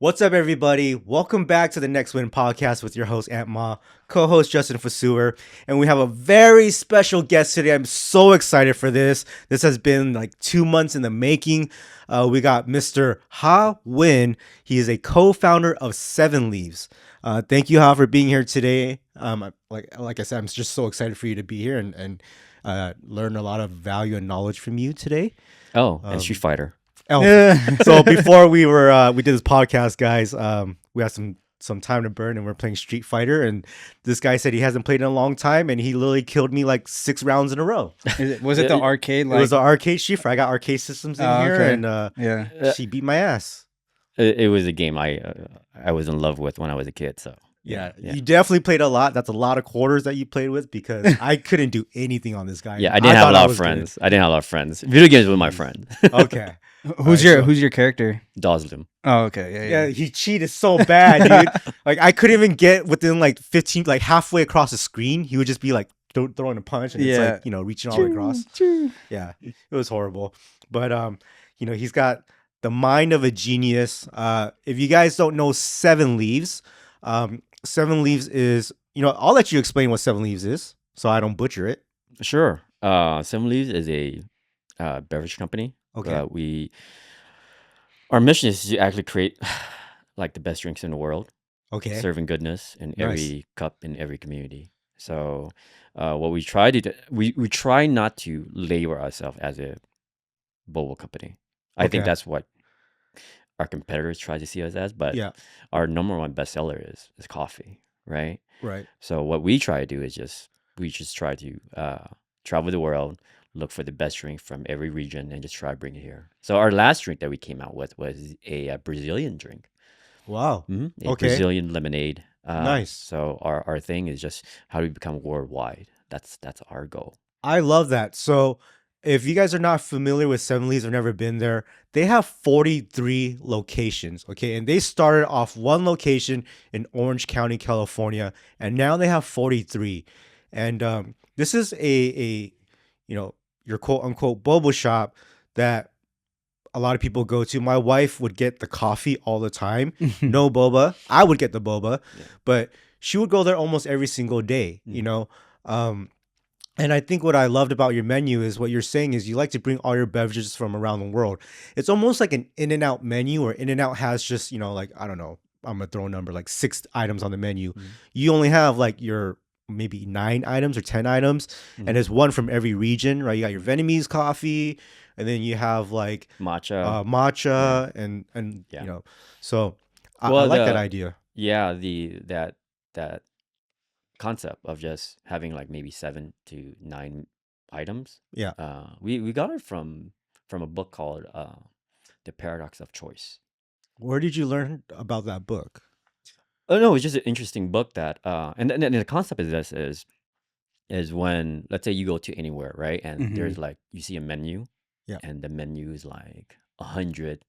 What's up, everybody? Welcome back to the Next Win podcast with your host, Aunt Ma, co-host Justin Vaseur, and we have a very special guest today. I'm so excited for this. This has been like 2 months in the making. We got Mr. Nguyen. He is a co-founder of Seven Leaves. Thank you, Ha, for being here today. Like I said, I'm just so excited for you to be here and learn a lot of value and knowledge from you today. And Street Fighter. So before we did this podcast, guys, we had some time to burn and we're playing Street Fighter, and this guy said he hasn't played in a long time, and he literally killed me like 6 rounds in a row. Was it the arcade? It was the arcade Street Fighter. I got arcade systems in here, okay. and she beat my ass. It was a game I was in love with when I was a kid. So Yeah, you definitely played a lot. That's a lot of quarters that you played with, because I couldn't do anything on this guy. yeah, I didn't have a lot of friends. I didn't have a lot of friends. Video games with my friend. Okay. Who's your character? Doslim. Oh, okay. Yeah, he cheated so bad, dude. Like, I couldn't even get within like 15, like halfway across the screen. He would just be like throwing a punch, and it's like, reaching all the way across. Yeah, it was horrible. But he's got the mind of a genius. If you guys don't know Seven Leaves, Seven Leaves is, I'll let you explain what Seven Leaves is, so I don't butcher it. Sure. Seven Leaves is a beverage company. Okay. Our mission is to actually create like the best drinks in the world. Okay. Serving goodness in Nice. every cup in every community. So what we try to do, we try not to label ourselves as a boba company. I think Okay. that's what our competitors try to see us as, but Yeah. our number one bestseller is coffee, right? Right. So what we try to do is we just try to travel the world, look for the best drink from every region, and just try to bring it here. So our last drink that we came out with was a Brazilian drink. Wow. A Okay. Brazilian lemonade. Nice. So our thing is just how do we become worldwide? That's our goal. I love that. So if you guys are not familiar with Seven Leaves or never been there, they have 43 locations, okay? And they started off one location in Orange County, California, and now they have 43. And this is a your quote unquote boba shop that a lot of people go to. My wife would get the coffee all the time. No boba. I would get the boba, Yeah. but she would go there almost every single day, And I think what I loved about your menu is what you're saying is you like to bring all your beverages from around the world. It's almost like an In-N-Out menu, where In-N-Out has just, like, I don't know, I'm going to throw a number, like 6 items on the menu. You only have like your maybe 9 items or 10 items, and there's one from every region, right? You got your Vietnamese coffee, and then you have like Matcha. and Yeah. So I Well, like that idea. Yeah, that concept of just having like maybe 7 to 9 items. Yeah. We got it from a book called The Paradox of Choice. Where did you learn about that book? Oh no, it's just an interesting book that and the concept of this is when, let's say, you go to anywhere, right? And there's like, you see a menu, Yeah. and the menu is like 100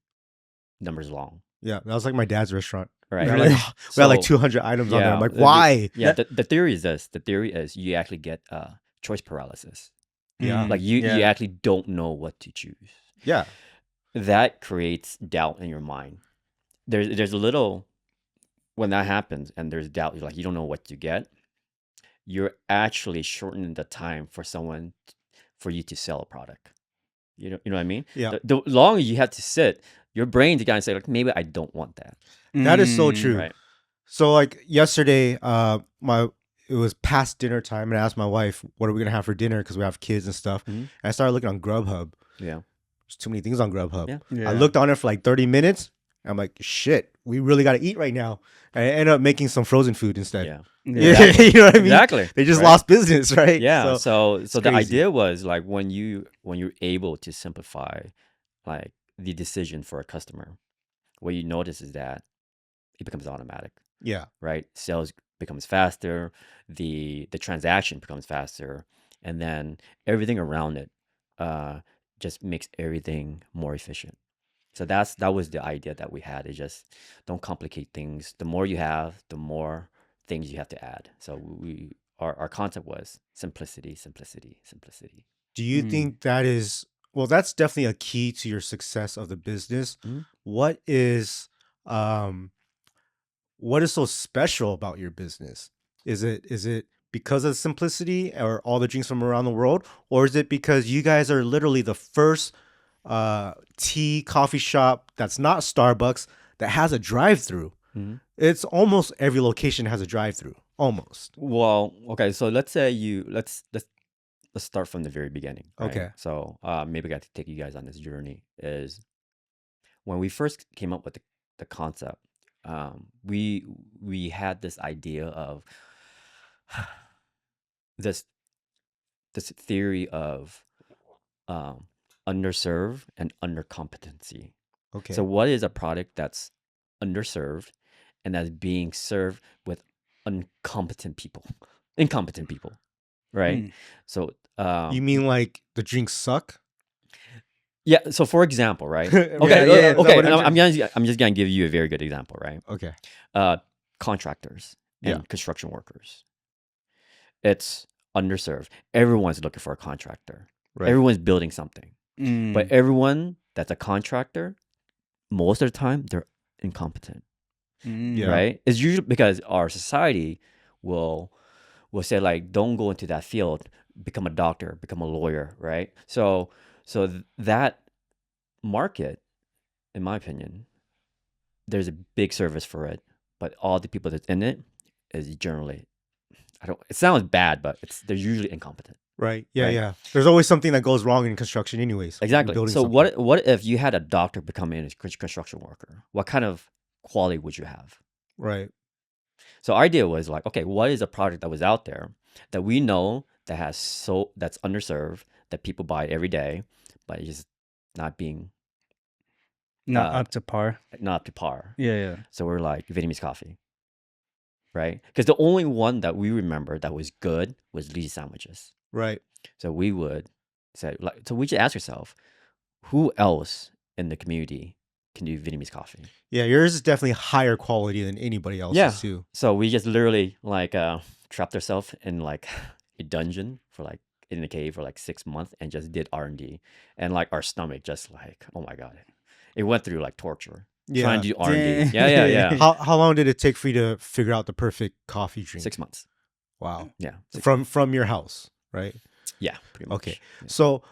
numbers long, Yeah, that was like my dad's restaurant. right? We had like 200 items on there. I'm like, why? The theory is this. The theory is you actually get choice paralysis. Yeah. Like you actually don't know what to choose. Yeah. That creates doubt in your mind. There's a little, when that happens and there's doubt, you're like, you don't know what to get, you're actually shortening the time for for you to sell a product. You know what I mean? Yeah. The longer you have to sit, your brain to kind of say, like, maybe I don't want that. That is so true. Right. So like yesterday, it was past dinner time, and I asked my wife, what are we gonna have for dinner, because we have kids and stuff. And I started looking on Grubhub. Yeah. There's too many things on Grubhub. Yeah. I looked on it for like 30 minutes. I'm like, shit, we really got to eat right now. And I ended up making some frozen food instead. Yeah. You know what I mean? Exactly. They just Right. lost business, right? Yeah. So the crazy. idea was like, when you're able to simplify like the decision for a customer, what you notice is that it becomes automatic, Yeah. right? Sales becomes faster, the transaction becomes faster, and then everything around it just makes everything more efficient. So that was the idea that we had. Is just don't complicate things. The more you have, the more things you have to add. So our concept was simplicity, simplicity, simplicity. Do you think that is, well, that's definitely a key to your success of the business. Mhm. What is What is so special about your business? Is it because of simplicity or all the drinks from around the world, or is it because you guys are literally the first tea coffee shop that's not Starbucks that has a drive-through? Mhm. It's almost every location has a drive-through. Almost. Well, okay, so let's say let's start from the very beginning, right? Okay. So maybe I got to take you guys on this journey. Is when we first came up with the concept, we had this idea of this this theory of um, underserved and undercompetency. Okay. So what is a product that's underserved and that's being served with incompetent people, right? Mm. So You mean like the drinks suck? yeah. So for example, right? Yeah, Okay, yeah, is that okay. what it I'm just gonna give you a very good example, right? Okay. Contractors Yeah. and construction workers. It's underserved. Everyone's looking for a contractor. Right. Everyone's building something, but Mm. everyone that's a contractor, most of the time, they're incompetent. Yeah. Right? It's usually because our society will say like, don't go into that field, become a doctor, become a lawyer, right? So that market, in my opinion, there's a big service for it, but all the people that's in it is generally, I don't. It sounds bad, but they're usually incompetent. Right. Yeah. Right. Yeah. There's always something that goes wrong in construction, anyways. when you're Exactly. building So something. what if you had a doctor becoming a construction worker? What kind of quality would you have? Right. So our idea was like, okay, what is a product that was out there that we know that's underserved, that people buy every day, but it's just not being Not uh, up to par. not up to par. Yeah, yeah. So we're like Vietnamese coffee, right? Because the only one that we remember that was good was Lee sandwiches. Right. So we would say, like, so we should ask ourselves, who else in the community can do Vietnamese coffee? Yeah. Yours is definitely higher quality than anybody else's Yeah. too. So we just literally like trapped ourselves in like a dungeon for like in a cave for like 6 months and just did R&D, and like our stomach just like, oh my god, it went through like torture trying to do R&D. Dang. Yeah. How long did it take for you to figure out the perfect coffee drink? 6 months. Wow. Yeah. From your house, right? Yeah. Pretty much. Okay. Yeah. So,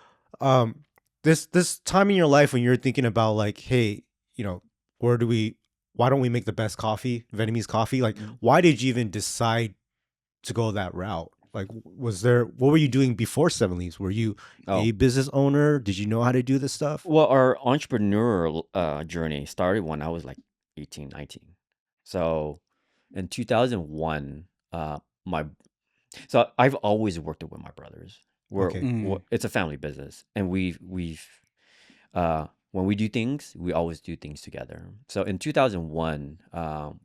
this time in your life when you're thinking about like, hey, why don't we make the best coffee, Vietnamese coffee? Like, Mhm. why did you even decide to go that route? Like, what were you doing before Seven Leaves? Were you Oh. a business owner? Did you know how to do this stuff? Well, our entrepreneurial journey started when I was like 18, 19. So in 2001, so I've always worked with my brothers. Okay. It's a family business, and we've when we do things, we always do things together. So in 2001,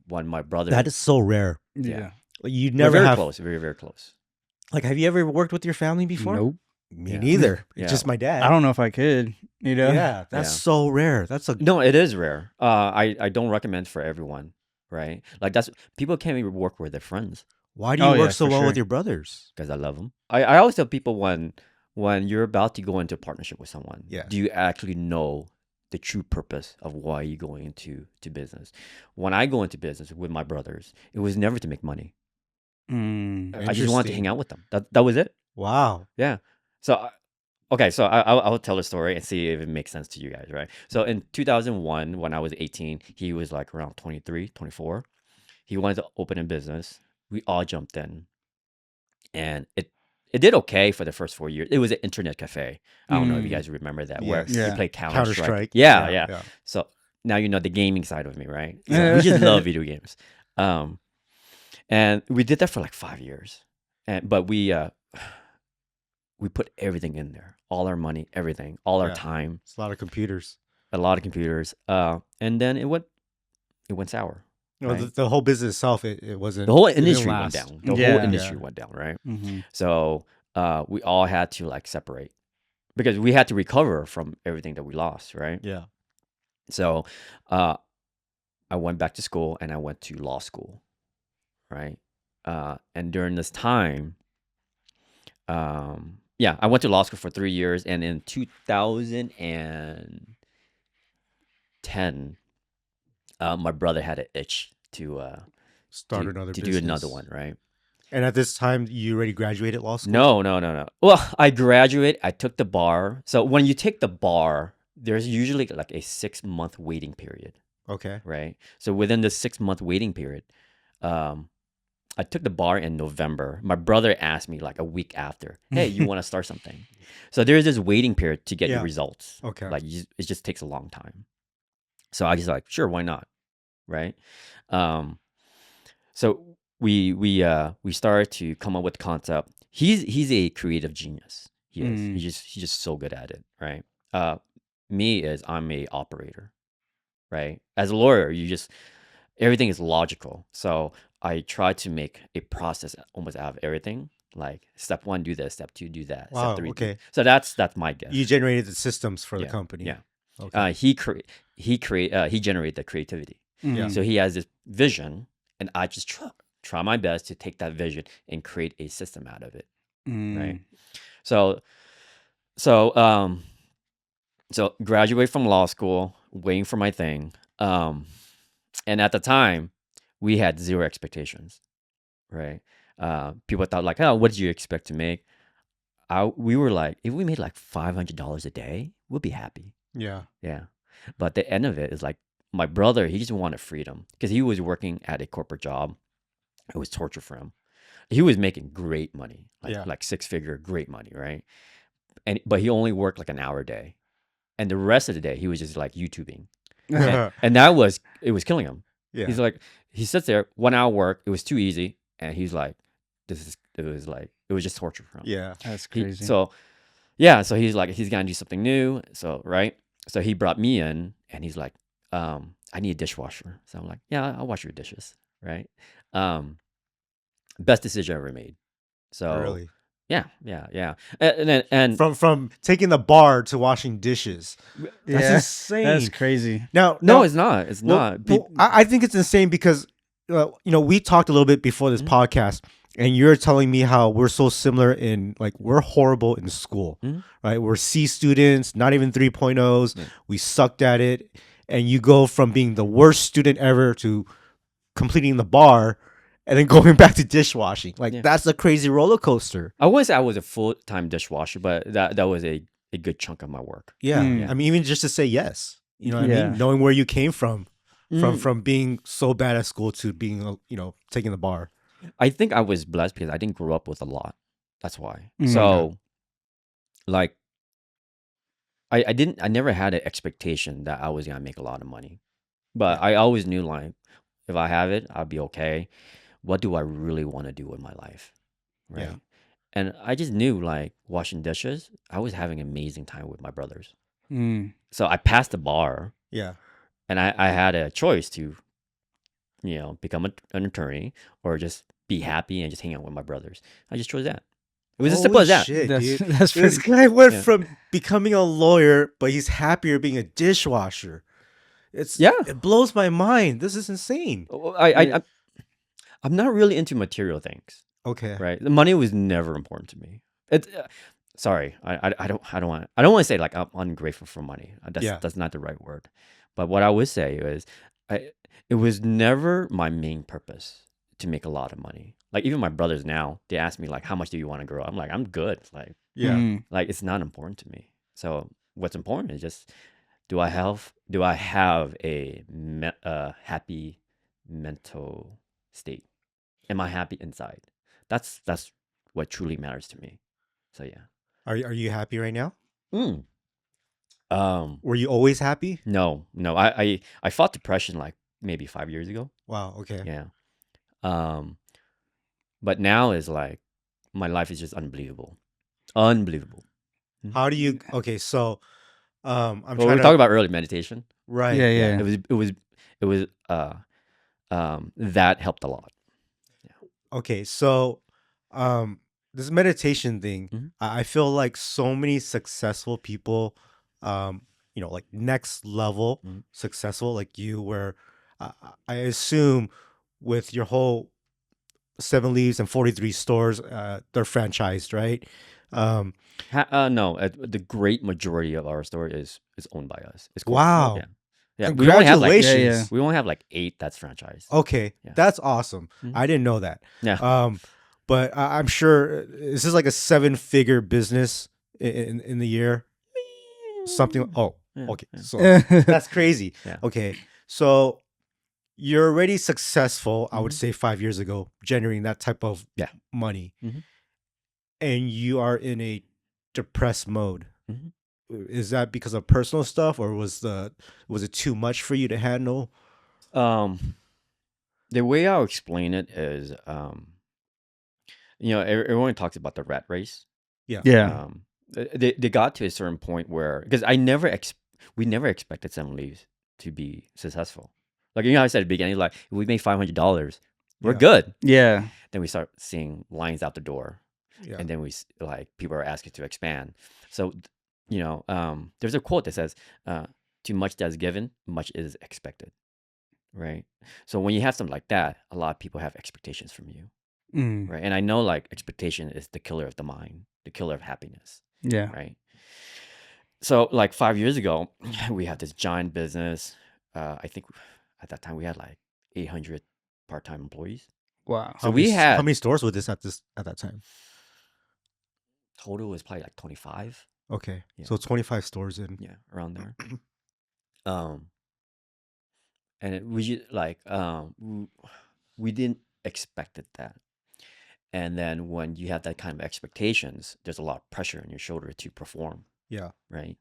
when my brother, That is so rare. Yeah. Like, you we're never very have close, very very close. like, have you ever worked with your family before? Nope. Me Yeah. neither. Yeah. It's just my dad. I don't know if I could, Yeah, that's Yeah. so rare. That's a No, it is rare. I don't recommend for everyone, right? Like that's people can't even work with their friends Why do you Oh, work yeah, so for well with sure. your brothers? because I love them. I always tell people when you're about to go into a partnership with someone, Yeah. do you actually know the true purpose of why you're going into business? When I go into business with my brothers, it was never to make money. I just wanted to hang out with them. That was it. Wow. Yeah. So okay, so I'll tell a story and see if it makes sense to you guys, right? So in 2001, when I was 18, he was like around 23, 24. He wanted to open a business. We all jumped in, and it did okay for the first 4 years. It was an internet cafe. I don't know if you guys remember that, where Yes. you Yeah. play Counter Counter-Strike. Strike. Yeah. So now you know the gaming side of me, right? So we just love video games. And we did that for like 5 years. But we put everything in there. All our money, everything, all our Yeah. time, It's a lot of computers. a lot of computers. And then it went sour. You know, Right. the whole business itself, it wasn't. The whole it didn't industry went last. down. The Yeah. whole industry Yeah. went down, right? Mm-hmm. So we all had to like separate because we had to recover from everything that we lost, right? Yeah. So I went back to school and I went to law school, right? And during this time, I went to law school for 3 years, and in 2010, my brother had an itch Start another to business. do another one, right? And at this time, you already graduated law school? No. Well, I graduated. I took the bar. So when you take the bar, there's usually like a 6-month waiting period, Okay. right? So within the 6-month waiting period, um, I took the bar in November. My brother asked me like a week after, "Hey, you want to start something?" So there's this waiting period to get your Yeah. results. Okay. Like it just takes a long time. So I just like, sure, why not, right? Um, so we started to come up with the concept. He's a creative genius. He is. Mm. He's just so good at it, right? Me is I'm a operator, right? As a lawyer, you just everything is logical. So I try to make a process almost out of everything. Like step 1, do this. Step 2, do that. Wow, Step 3, do. okay. So that's my gift. You generated the systems for the Yeah, company. yeah. Okay. He generated the creativity. Yeah. So he has this vision, and I just try my best to take that vision and create a system out of it, right? So graduate from law school, waiting for my thing, and at the time, we had zero expectations, right? People thought like, oh, what did you expect to make? We were like, if we made like $500 a day, we'll be happy. Yeah. Yeah. But the end of it is like my brother, he just wanted freedom because he was working at a corporate job. It was torture for him. He was making great money, like 6-figure, great money, right? But he only worked like an hour a day, and the rest of the day he was just like YouTubing, and it was killing him. Yeah. He's like, he sits there 1 hour work. It was too easy, and he's like, it was just torture for him. Yeah. That's crazy. So he's like, he's gonna do something new. So right. So he brought me in, and he's like, I need a dishwasher. So I'm like, yeah, I'll wash your dishes, right? Best decision I ever made. So Really? yeah. And From taking the bar to washing dishes. That's Yeah, insane. That's crazy. Now, no, it's not. It's well, not. well, I think it's insane because, we talked a little bit before this podcast, and you're telling me how we're so similar in, like, we're horrible in school, right? We're C students, not even 3.0s. Yeah. We sucked at it. And you go from being the worst student ever to completing the bar and then going back to dishwashing. Like, that's a crazy roller coaster. I wouldn't say I was a full-time dishwasher, but that was a good chunk of my work. Yeah. Mm. I mean, even just to say yes, you know what I Yeah. mean? Knowing where you came from being so bad at school to being, taking the bar. I think I was blessed because I didn't grow up with a lot. That's why. Mm. So, like, I never had an expectation that I was gonna make a lot of money, but I always knew like, if I have it, I'll be okay. What do I really want to do with my life, right? Yeah. And I just knew like washing dishes, I was having an amazing time with my brothers. Mm. So I passed the bar, Yeah. and I had a choice to, become an attorney or just be happy and just hang out with my brothers. I just chose that. It was as simple as that. Shit, That's dude. that's This pretty. guy went Yeah. from becoming a lawyer, but he's happier being a dishwasher. It blows my mind. This is insane. I'm not really into material things, Okay. right? The money was never important to me. It's sorry, I don't want to say like I'm ungrateful for money. That's not the right word. But what I would say is, it was never my main purpose to make a lot of money. Like even my brothers now, they ask me like, how much do you want to grow? I'm like, I'm good. Like Yeah. like it's not important to me. So what's important is just, do I have a happy mental state? Am I happy inside? That's what truly matters to me. So yeah. Are you happy right now? Um, Were you always happy? no. I fought depression like maybe 5 years ago. Wow. Okay. Yeah. But now is like my life is just unbelievable. Unbelievable. How do you? Okay. So, I'm Well, trying we're to. talking about early meditation. Right. Yeah. It was that helped a lot. Okay. So, this meditation thing, Mhm. I feel like so many successful people, like next level Mhm. successful, like you, where I assume with your whole 7 Leaves and 43 stores, they're franchised, right? No, the great majority of our store is owned by us. It's corporate. Wow. Yeah. Yeah, we only have like Congratulations. we only have like 8 that's franchise. Okay, Yeah. that's awesome. Mhm. I didn't know that. Yeah. But I'm sure this is like a 7-figure business in the year. Something. Oh, Yeah, okay. yeah. So that's crazy. Yeah. Okay, so you're already successful. I would Mhm. say 5 years ago, generating that type of Yeah. money, Mhm. and you are in a depressed mode. Mhm. Is that because of personal stuff, or was it too much for you to handle? The way I'll explain it is, everyone talks about the rat race. Yeah. Yeah. They got to a certain point where, because we never expected Seven Leaves to be successful. Like, how I said at the beginning, like, if we make $500, we're Yeah. good. Yeah. Then we start seeing lines out the door, Yeah. and then people are asking to expand. So, there's a quote that says, "Too much that's given, much is expected." Right. So when you have something like that, a lot of people have expectations from you. Mm. Right. And I know, like, expectation is the killer of the mind, the killer of happiness. Yeah. Right. So, like, 5 years ago, we had this giant business. I think at that time we had like 800 part-time employees. Wow. So we had how many stores were this at that time? total was probably like 25. Okay, Yeah. so 25 stores in. Yeah, around there. And we didn't expect it that. And then when you have that kind of expectations, there's a lot of pressure on your shoulder to perform, Yeah. right?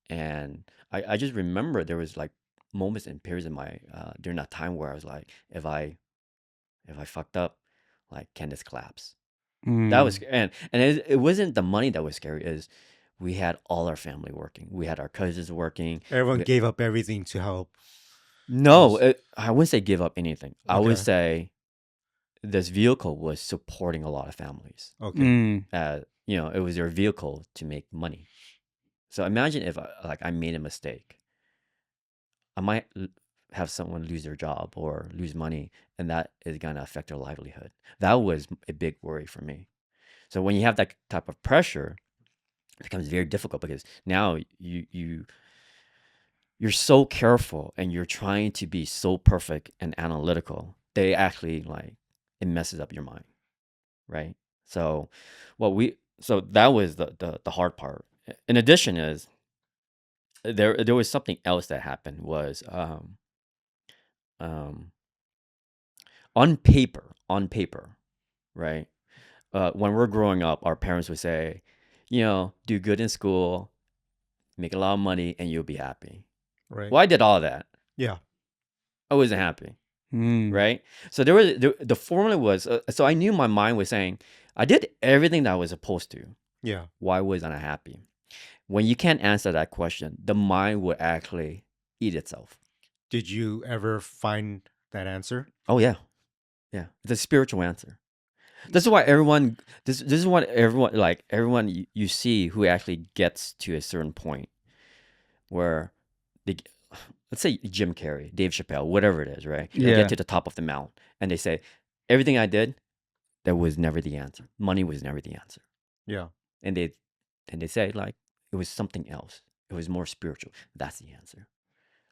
And I just remember there was like moments and periods in my during that time where I was like, if I fucked up, like, can this collapse? That was and it wasn't the money that was scary. Is we had all our family working, we had our cousins working. Everyone We- gave up everything to help. No, I wouldn't say give up anything. I would Okay. say this vehicle was supporting a lot of families. Okay. Mm. It was their vehicle to make money. So imagine if I made a mistake. I might have someone lose their job or lose money, and that is going to affect their livelihood. That was a big worry for me. So when you have that type of pressure, it becomes very difficult because now you're so careful and you're trying to be so perfect and analytical. They actually, like, it messes up your mind, right? So that was the hard part. In addition, is there was something else that happened was um on paper, right? When we're growing up, our parents would say, do good in school, make a lot of money, and you'll be happy. Right. Well, I did all that. Yeah. I wasn't happy, Mm. right? So there was the formula was so I knew my mind was saying I did everything that I was supposed to. Yeah. Why wasn't I happy? When you can't answer that question, the mind will actually eat itself. Did you ever find that answer? Oh yeah, yeah. It's a spiritual answer. This is why everyone. This is what everyone you see who actually gets to a certain point where they, let's say Jim Carrey, Dave Chappelle, whatever it is, right? They Yeah. get to the top of the mountain and they say, everything I did, that was never the answer. Money was never the answer. Yeah. And they say, like, it was something else. It was more spiritual. That's the answer.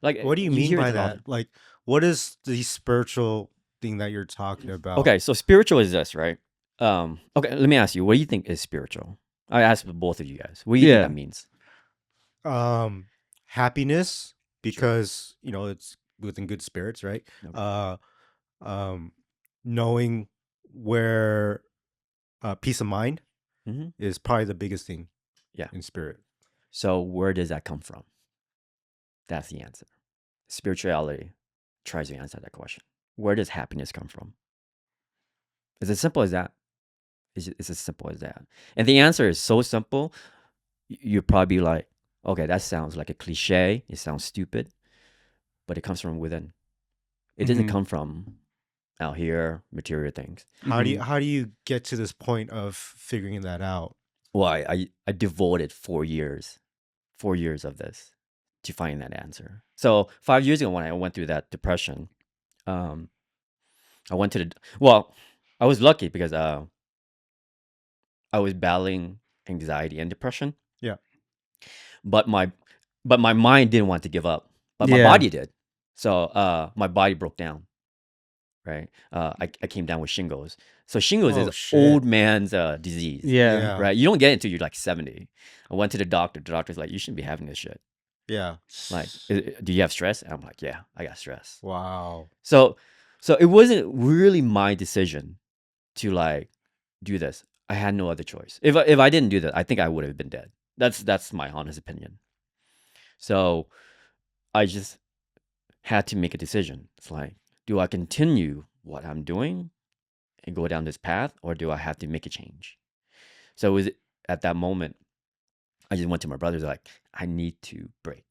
Like, What do you mean hear by it all that? Like, what is the spiritual thing that you're talking about? Okay, so spiritual is this, right? Okay, let me ask you, what do you think is spiritual? I asked both of you guys. What do you think Yeah. that means? Happiness, because it's within good spirits, right? Okay. Knowing where peace of mind hmm is probably the biggest thing. Yeah. In spirit. So where does that come from? That's the answer. Spirituality tries to answer that question. Where does happiness come from? It's as simple as that. It's as simple as that. And the answer is so simple, you're probably like, okay, that sounds like a cliche. It sounds stupid, but it comes from within. It doesn't Mhm. come from out here, material things. How do Mm-hmm. you get to this point of figuring that out? Well, I devoted 4 years of this to find that answer. So 5 years ago, when I went through that depression, I went to I was lucky because I was battling anxiety and depression. Yeah. But my mind didn't want to give up. but my body did. So my body broke down. Right. I came down with shingles. So shingles is old man's disease. Yeah. Right. You don't get it until you're like 70. I went to the doctor. The doctor's like, you shouldn't be having this shit. Yeah. Like, do you have stress? And I'm like, yeah, I got stress. Wow. So it wasn't really my decision to like do this. I had no other choice. If I didn't do that, I think I would have been dead. That's my honest opinion. So I just had to make a decision. It's like, do I continue what I'm doing and go down this path, or do I have to make a change? So it was at that moment, I just went to my brothers like, I need to break.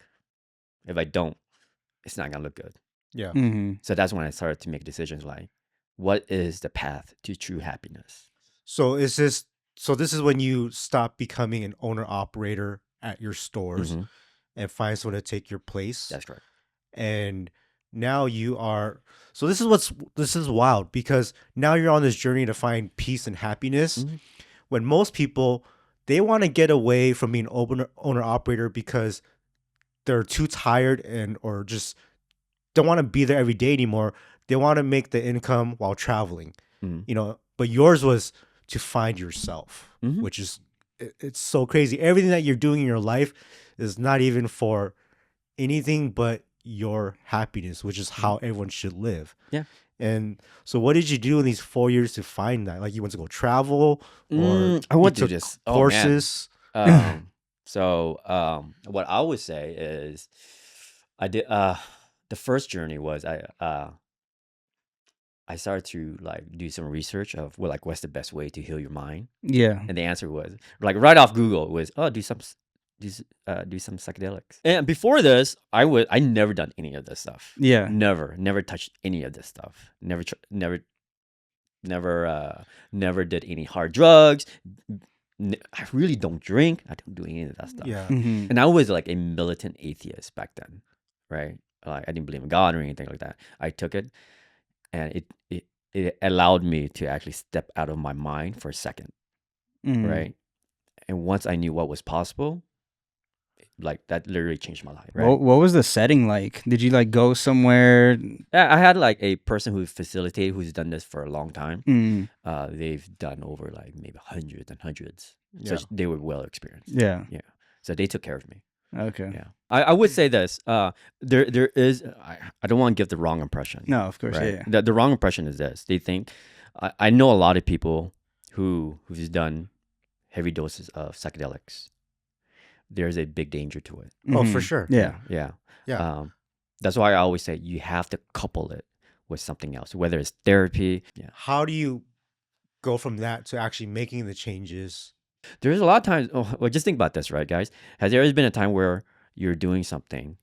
If I don't, it's not gonna look good. Yeah. Mm-hmm. So that's when I started to make decisions like, what is the path to true happiness? So this is when you stop becoming an owner operator at your stores and find someone to take your place. That's correct. And now you are. So this is wild, because now you're on this journey to find peace and happiness. When most people, they want to get away from being owner operator because they're too tired or just don't want to be there every day anymore. They want to make the income while traveling, but yours was to find yourself, which is, it's so crazy. Everything that you're doing in your life is not even for anything but your happiness, which is how everyone should live. Yeah. And so what did you do in these 4 years to find that? Like, you went to go travel, or I went you to took just courses? So what I would say is I did the first journey was I started to like do some research of what's the best way to heal your mind. Yeah. And the answer was like right off Google was, do some psychedelics. And before this, I never done any of this stuff. Yeah. Never touched any of this stuff. Never did any hard drugs. I really don't drink. I don't do any of that stuff. Yeah. Mm-hmm. And I was like a militant atheist back then, right? Like I didn't believe in God or anything like that. I took it, and it allowed me to actually step out of my mind for a second, right? And once I knew what was possible, like that literally changed my life, right? What was the setting like? Did you like go somewhere? I had like a person who facilitated who's done this for a long time. They've done over like maybe hundreds and hundreds. So they were well experienced. Yeah. Yeah. So they took care of me. Okay. Yeah. I would say this. There is. I don't want to give the wrong impression. No, of course. Right? Yeah. The wrong impression is this. They think. I know a lot of people who's done heavy doses of psychedelics. There's a big danger to it. Oh, for sure. Yeah. Yeah. Yeah. That's why I always say you have to couple it with something else, whether it's therapy. Yeah. How do you go from that to actually making the changes? There's a lot of times. Well, just think about this, right, guys? Has there ever been a time where you're doing something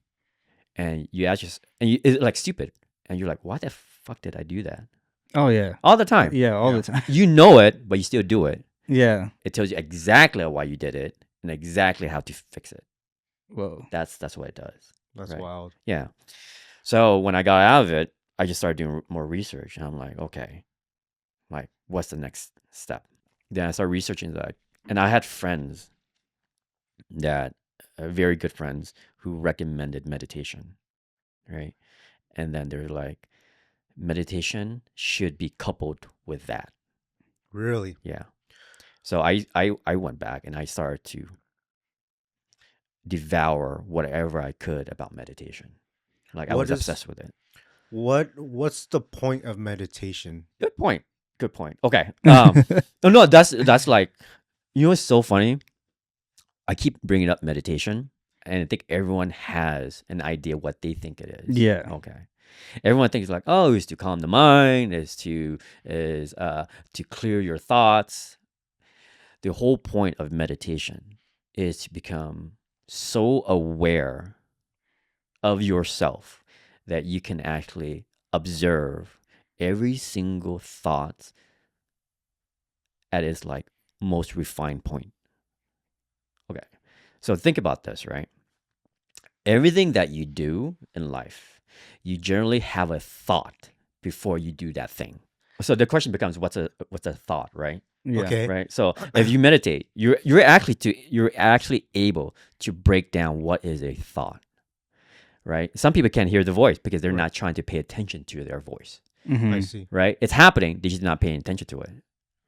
and you actually it's like stupid, and you're like, "Why the fuck did I do that?" Oh yeah. All the time. Yeah, all the time. You know it, but you still do it. Yeah. It tells you exactly why you did it and exactly how to fix it. Whoa. That's what it does. That's Right. wild. Yeah. So when I got out of it, I just started doing more research, and I'm like, okay, like what's the next step? Then I started researching that, and I had friends that very good friends who recommended meditation, right? And then they're like, meditation should be coupled with that. Really? Yeah. So I went back and I started to devour whatever I could about meditation. Like I was obsessed with it. What's the point of meditation? Good point. Okay. No, that's like, you know what's so funny? I keep bringing up meditation, and I think everyone has an idea what they think it is. Yeah. Okay. Everyone thinks like, oh, it's to calm the mind, is to clear your thoughts. The whole point of meditation is to become so aware of yourself that you can actually observe every single thought at its like most refined point. Okay. So think about this, right? Everything that you do in life, you generally have a thought before you do that thing. So the question becomes, what's a thought, right? Yeah. Okay. Right. So if you meditate, you're actually able to break down what is a thought. right? Some people can't hear the voice because they're Right. not trying to pay attention to their voice, Mhm. I see. right? It's happening, they're just not paying attention to it,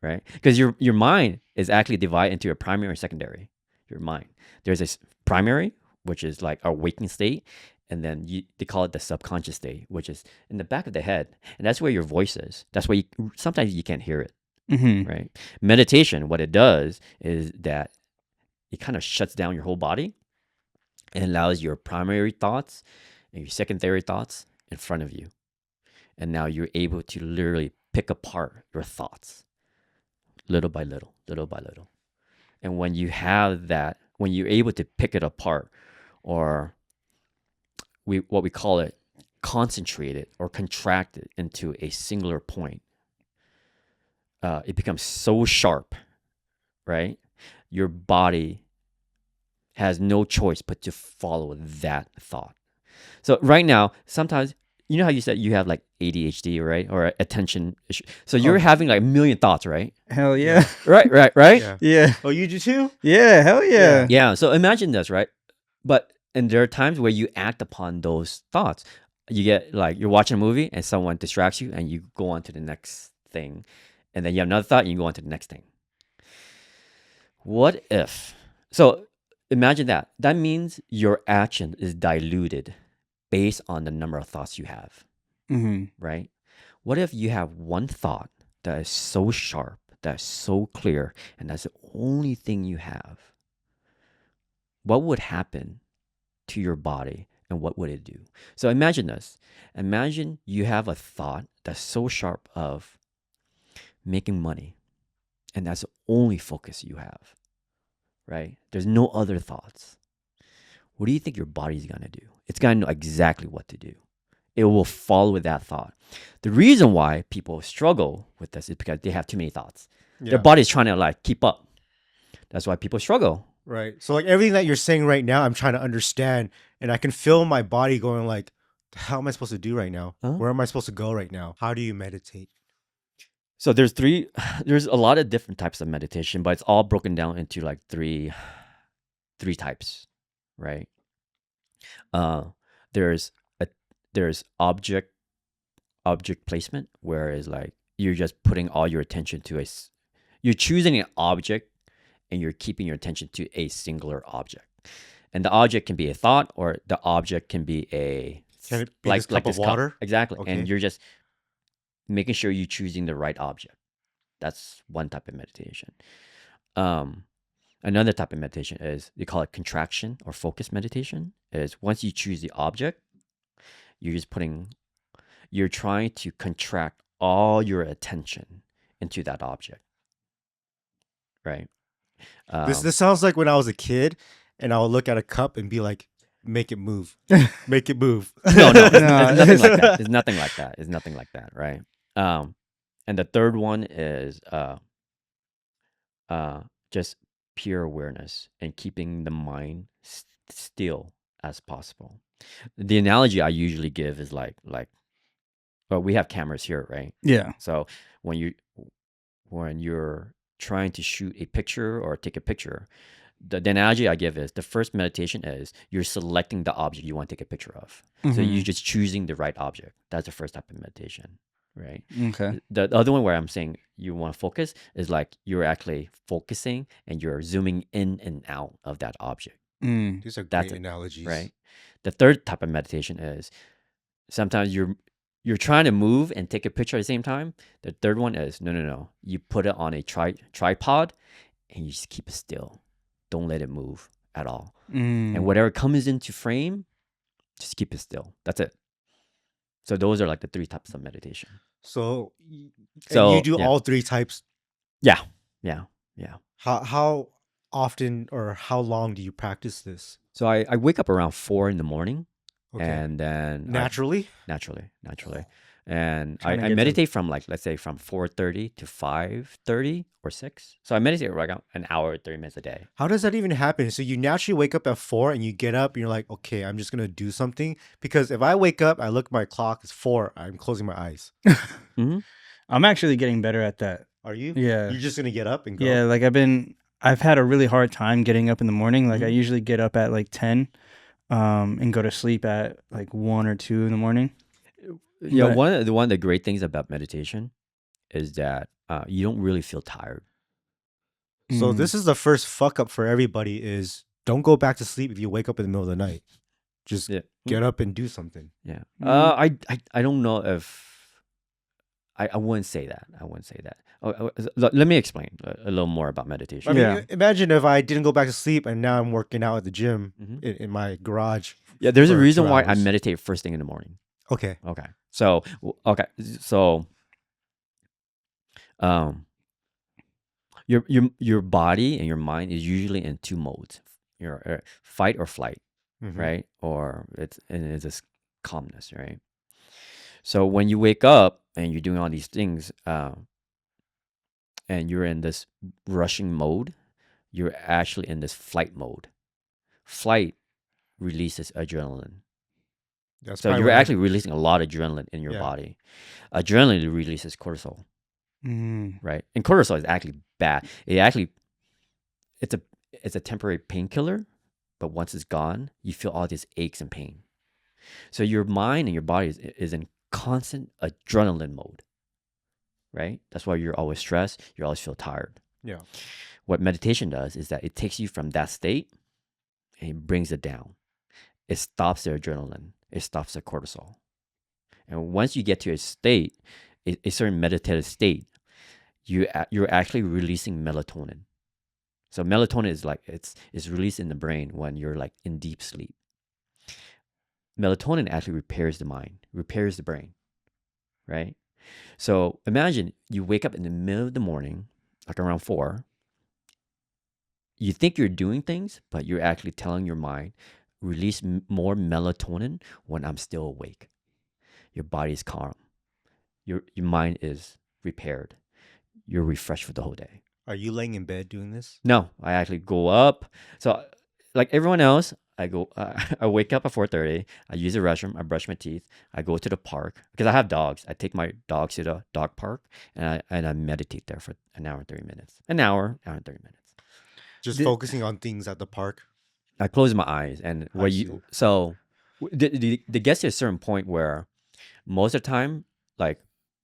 right? Because your mind is actually divided into a primary and secondary. Your mind, there's this primary, which is like our waking state, and then they call it the subconscious state, which is in the back of the head, and that's where your voice is. That's why sometimes you can't hear it, Mhm. right? Meditation, what it does is that it kind of shuts down your whole body and allows your primary thoughts and your secondary thoughts in front of you. And now you're able to literally pick apart your thoughts little by little, little by little. And when you have that, when you're able to pick it apart, or what we call it, concentrate it or contract it into a singular point, it becomes so sharp, right? Your body has no choice but to follow that thought. So right now, sometimes, you know how you said you have like ADHD, right? Or attention issue. So you're having like a million thoughts, right? Hell yeah. Right. Yeah. Yeah. Oh, you do too? Yeah. Hell yeah. Yeah. So imagine this, right? And there are times where you act upon those thoughts. You get like, you're watching a movie and someone distracts you and you go on to the next thing. And then you have another thought and you go on to the next thing. What if? So imagine that. That means your action is diluted based on the number of thoughts you have, Mhm. right? What if you have one thought that is so sharp, that is so clear, and that's the only thing you have? What would happen to your body and what would it do? So imagine this. Imagine you have a thought that's so sharp of making money, and that's the only focus you have, right? There's no other thoughts. What do you think your body's going to do? It's going to know exactly what to do. It will follow with that thought. The reason why people struggle with this is because they have too many thoughts. Yeah. Their body's trying to like keep up. That's why people struggle. Right. So like everything that you're saying right now, I'm trying to understand, and I can feel my body going like, how am I supposed to do right now? Huh? Where am I supposed to go right now? How do you meditate? So there's a lot of different types of meditation, but it's all broken down into like three types, right? There's object placement, whereas like you're just putting all your attention to you're choosing an object and you're keeping your attention to a singular object. And the object can be a thought, or the object can be Can it be this cup of water? Exactly. Okay. And you're just making sure you're choosing the right object. That's one type of meditation. Another type of meditation is, they call it contraction or focus meditation. Is once you choose the object, you're trying to contract all your attention into that object, right? This sounds like when I was a kid, and I would look at a cup and be like, "Make it move, make it move." No, No. it's nothing like that. It's nothing like that. It's nothing like that, right? And the third one is just pure awareness and keeping the mind still as possible. The analogy I usually give is like, well, we have cameras here, right? Yeah. So when you're trying to shoot a picture or take a picture, the analogy I give is, the first meditation is you're selecting the object you want to take a picture of. So Mhm. you're just choosing the right object. That's the first type of meditation, right? Okay. The other one where I'm saying you want to focus is like you're actually focusing and you're zooming in and out of that object, Mm. These are That's great it, analogies, right? The third type of meditation is sometimes you're trying to move and take a picture at the same time. The third one is no. You put it on a tripod and you just keep it still. Don't let it move at all. Mm. And whatever comes into frame, just keep it still. That's it. So those are like the three types of meditation. So, So, and you do yeah. all three types. Yeah. How often or how long do you practice this? So I wake up around 4 in the morning, Okay. and then Naturally? naturally, and Trying to I get to- meditate from like, let's say from 4:30 to 5:30 or 6. So I meditate like an hour, 30 minutes a day. How does that even happen? So you naturally wake up at 4 and you get up and you're like, okay, I'm just gonna do something. Because if I wake up, I look at my clock, it's 4, I'm closing my eyes. I'm actually getting better at that. Are you? Yeah. You're just gonna get up and go. Yeah, like I've had a really hard time getting up in the morning. Like I Mhm. usually get up at like 10. and go to sleep at like 1 or 2 in the morning. Yeah, But- one of the great things about meditation is that you don't really feel tired. So this is the first fuck up for everybody is don't go back to sleep if you wake up in the middle of the night. Just Yeah. get up and do something. Yeah. Mm. I don't know if I wouldn't say that. I wouldn't say that. Let me explain a little more about meditation. I mean, Yeah. imagine if I didn't go back to sleep and now I'm working out at the gym Mhm. in my garage. Yeah, there's a for reason 2 why I hours. meditate first thing in the morning. Okay. Okay. So your body and your mind is usually in two modes. Your fight or flight, Mhm. right? Or it's this calmness, right? So when you wake up and you're doing all these things, and you're in this rushing mode, you're actually in this flight mode. Flight releases adrenaline. That's So probably you're what I- actually releasing a lot of adrenaline in your Yeah. body. Adrenaline releases cortisol, Mm. right? And cortisol is actually bad. It's a temporary painkiller, but once it's gone, you feel all these aches and pain. So your mind and your body is in constant adrenaline mode, right? That's why you're always stressed. You always feel tired. Yeah. What meditation does is that it takes you from that state and it brings it down. It stops the adrenaline. It stops the cortisol. And once you get to a state, a certain meditative state, you're actually releasing melatonin. So melatonin is like it's released in the brain when you're like in deep sleep. Melatonin actually repairs the mind, repairs the brain, right? So imagine you wake up in the middle of the morning, like around 4. You think you're doing things, but you're actually telling your mind, release more melatonin when I'm still awake. Your body is calm. Your mind is repaired. You're refreshed for the whole day. Are you laying in bed doing this? No, I actually go up. So, like everyone else, I go. I wake up at 4:30. I use the restroom. I brush my teeth. I go to the park because I have dogs. I take my dogs to the dog park and I meditate there for an hour and 30 minutes. An hour and 30 minutes. Just Did- focusing on things at the park. I close my eyes and I where see. you so the gets to a certain point where most of the time, like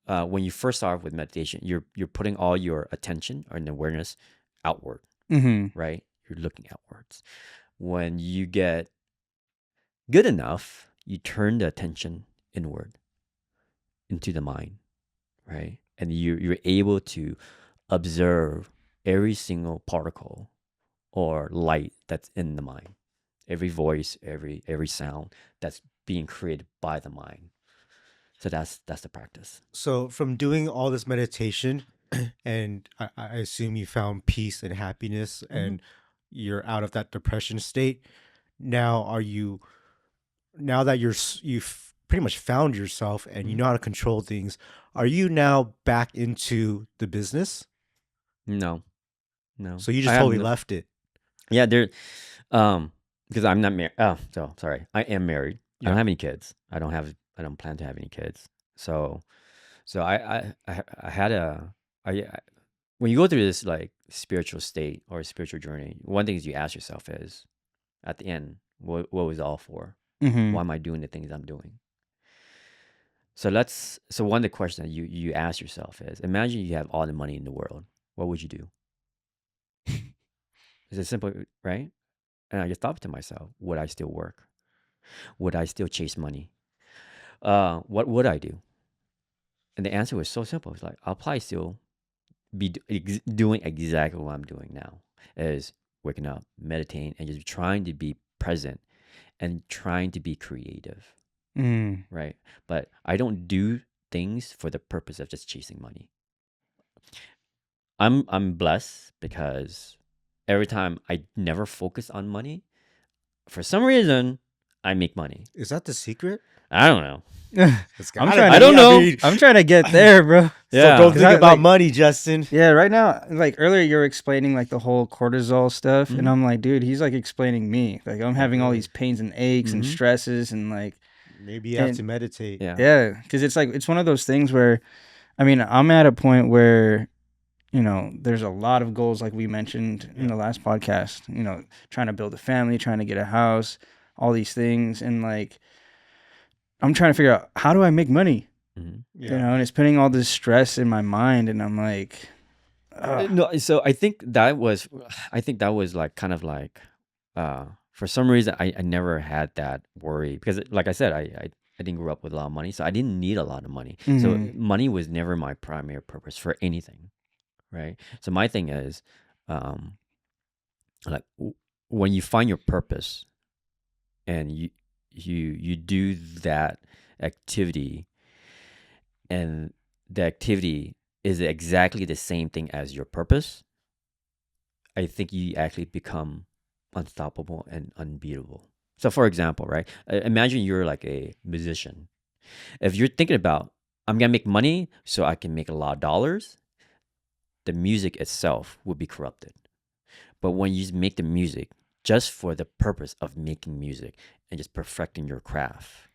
when you first start with meditation, you're putting all your attention and awareness outward, Mm-hmm. right? You're looking outwards. When you get good enough, you turn the attention inward into the mind, right? And you're able to observe every single particle or light that's in the mind, every voice, every sound that's being created by the mind. So that's the practice. So from doing all this meditation, and I assume you found peace and happiness, and you're out of that depression state. Now, now that you've pretty much found yourself and you know how to control things, are you now back into the business? No. So you I just have totally no- left it. Yeah, because I'm not married. Oh, so sorry. I am married. I Yeah. don't have any kids. I don't plan to have any kids. So I had when you go through this like spiritual state or spiritual journey, one thing you ask yourself is, at the end, what was it all for? Mm-hmm. Why am I doing the things I'm doing? So one of the questions that you ask yourself is, imagine you have all the money in the world. What would you do? Is it simple, right? And I just thought to myself, would I still work? Would I still chase money? What would I do? And the answer was so simple. It's like, I'll probably still be doing exactly what I'm doing now, is waking up, meditating, and just trying to be present and trying to be creative, Mm. right? But I don't do things for the purpose of just chasing money. I'm blessed because every time I never focus on money, for some reason, I make money. Is that the secret? I don't know. It's I'm gotta trying. be. I don't know. mean, I'm trying to get there, bro. Yeah. So don't 'Cause think I, about like- money, Justin. Yeah, right now, like earlier, you were explaining like the whole cortisol stuff, Mhm. and I'm like, dude, he's like explaining me. Like I'm having all these pains and aches and Mhm. stresses, and like, Maybe you have And- to meditate. Yeah. yeah, because it's like it's one of those things where, I mean, I'm at a point where, there's a lot of goals like we mentioned in the last podcast. Trying to build a family, trying to get a house, all these things, and like I'm trying to figure out how do I make money, Mhm. you know, and it's putting all this stress in my mind, and I'm like, ugh. No, so I think that was like kind of like, for some reason I never had that worry because, like I said, I didn't grow up with a lot of money, so I didn't need a lot of money. So Mhm. money was never my primary purpose for anything, right? So my thing is, um, like when you find your purpose and you do that activity, and the activity is exactly the same thing as your purpose, I think you actually become unstoppable and unbeatable. So, for example, right? Imagine you're like a musician. If you're thinking about, I'm gonna make money so I can make a lot of dollars, the music itself will be corrupted. But when you make the music just for the purpose of making music and just perfecting your craft,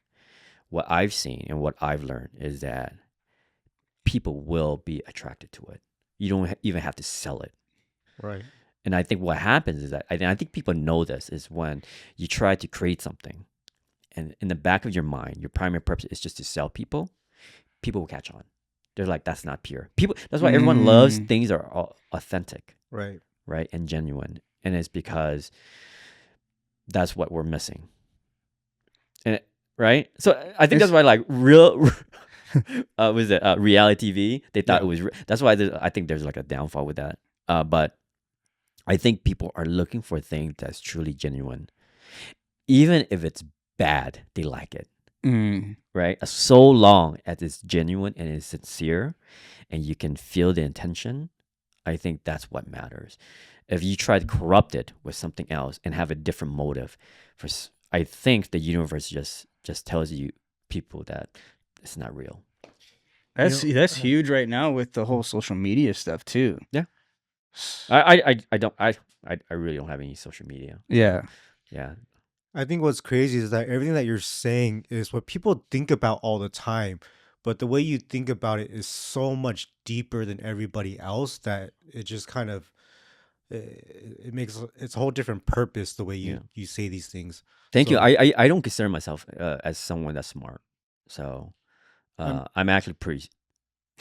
what I've seen and what I've learned is that people will be attracted to it. You don't even have to sell it. Right. And I think what happens is that I think people know this is when you try to create something, and in the back of your mind, your primary purpose is just to sell people. People will catch on. They're like, that's not pure. People. That's why everyone loves things that are authentic, Right. right, and genuine. And it's because that's what we're missing. And right, so I think that's why like real. Was it reality TV? They thought it was. That's why I think there's like a downfall with that. But I think people are looking for a thing that's truly genuine. Even if it's bad, they like it. Right? So long as it's genuine and it's sincere and you can feel the intention, I think that's what matters. If you try to corrupt it with something else and have a different motive, I think the universe just tells you people that it's not real. That's huge right now with the whole social media stuff too. Yeah. I really don't have any social media. Yeah. Yeah. I think what's crazy is that everything that you're saying is what people think about all the time, but the way you think about it is so much deeper than everybody else that it just kind of it makes it's a whole different purpose the way you say these things. Thank you. So, I don't consider myself as someone that's smart. So I'm actually pretty.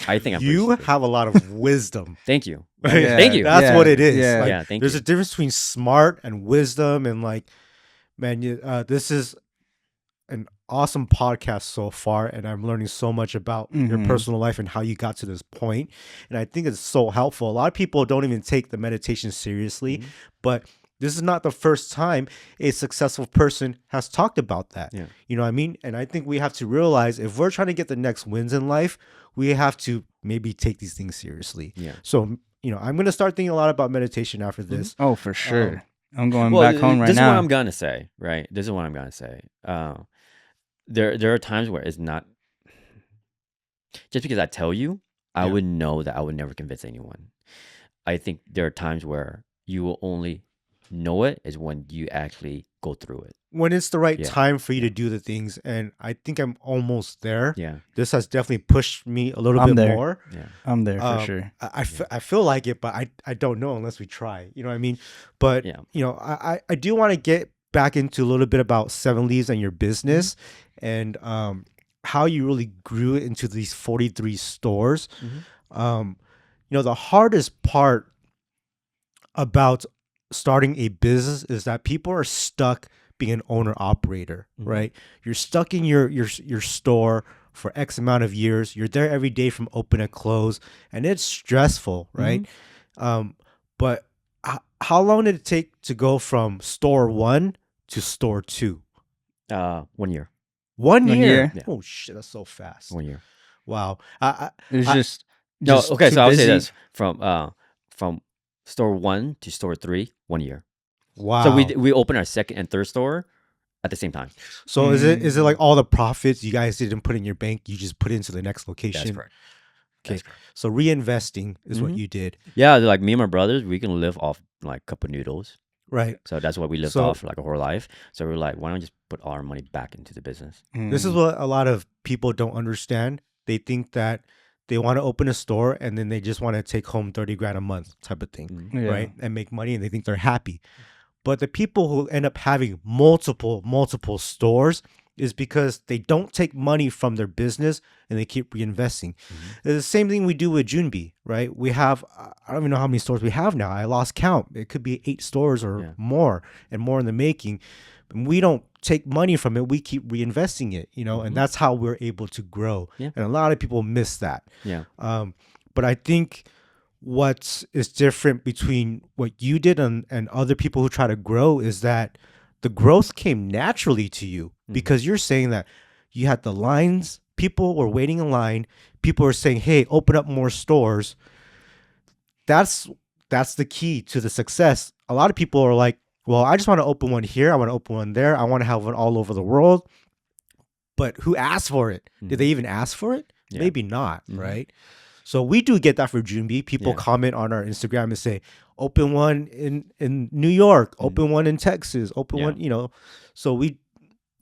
I think I'm pretty you stupid. have a lot of wisdom. Thank you. Right? Yeah, Thank you. That's what it is. Yeah. Like, Yeah, thank there's you. a difference between smart and wisdom, and like, man, this is an awesome podcast so far, and I'm learning so much about your personal life and how you got to this point. And I think it's so helpful. A lot of people don't even take the meditation seriously, but this is not the first time a successful person has talked about that. Yeah. You know what I mean? And I think we have to realize if we're trying to get the next wins in life, we have to maybe take these things seriously. Yeah. So, I'm going to start thinking a lot about meditation after this. Oh, for sure. I'm going Well, back home right this now. is what I'm gonna say. Right. This is what I'm gonna say. There are times where it's not just because I tell you, I would know that I would never convince anyone. I think there are times where you will only know it is when you actually go through it. When it's the right Yeah. time for you to do the things, and I think I'm almost there. Yeah. This has definitely pushed me a little I'm bit there. more. Yeah. I'm there for sure. I feel like it, but I don't know unless we try. You know what I mean? But Yeah. I do want to get back into a little bit about Seven Leaves and your business, and how you really grew it into these 43 stores. The hardest part about starting a business is that people are stuck being an owner operator, right? You're stuck in your store for X amount of years. You're there every day from open to close, and it's stressful, right? But how long did it take to go from store 1 to store 2? 1 year. 1 year. year. Yeah. Oh shit, that's so fast. 1 year. Wow. It was just No. Okay. too So I would say busy. this from store 1 to store 3, 1 year. Wow. So we opened our second and third store at the same time. So is it like all the profits you guys didn't put in your bank, you just put it into the next location? That's correct. Okay. That's correct. So reinvesting is what you did. Yeah, like me and my brothers, we can live off like cup of noodles. Right. So that's what we lived So- off for like a whole life. So we're like, why don't we just put all our money back into the business? This is what a lot of people don't understand. They think that they want to open a store and then they just want to take home 30 grand a month type of thing, Yeah. right? And make money, and they think they're happy. But the people who end up having multiple stores is because they don't take money from their business and they keep reinvesting. It's the same thing we do with Junbi, right? We have, I don't even know how many stores we have now. I lost count. It could be 8 stores or Yeah. more, and more in the making. And we don't take money from it. We keep reinvesting it, and that's how we're able to grow. Yeah. And a lot of people miss that. Yeah. But I think what is different between what you did and other people who try to grow is that the growth came naturally to you, because you're saying that you had the lines, people were waiting in line, people were saying, hey, open up more stores. That's the key to the success. A lot of people are like, well, I just want to open one here, I want to open one there, I want to have one all over the world. But who asked for it? Did they even ask for it? Yeah. Maybe not, right? So we do get that for Junbi. People Yeah. comment on our Instagram and say, open one in New York, open one in Texas, open Yeah. one, so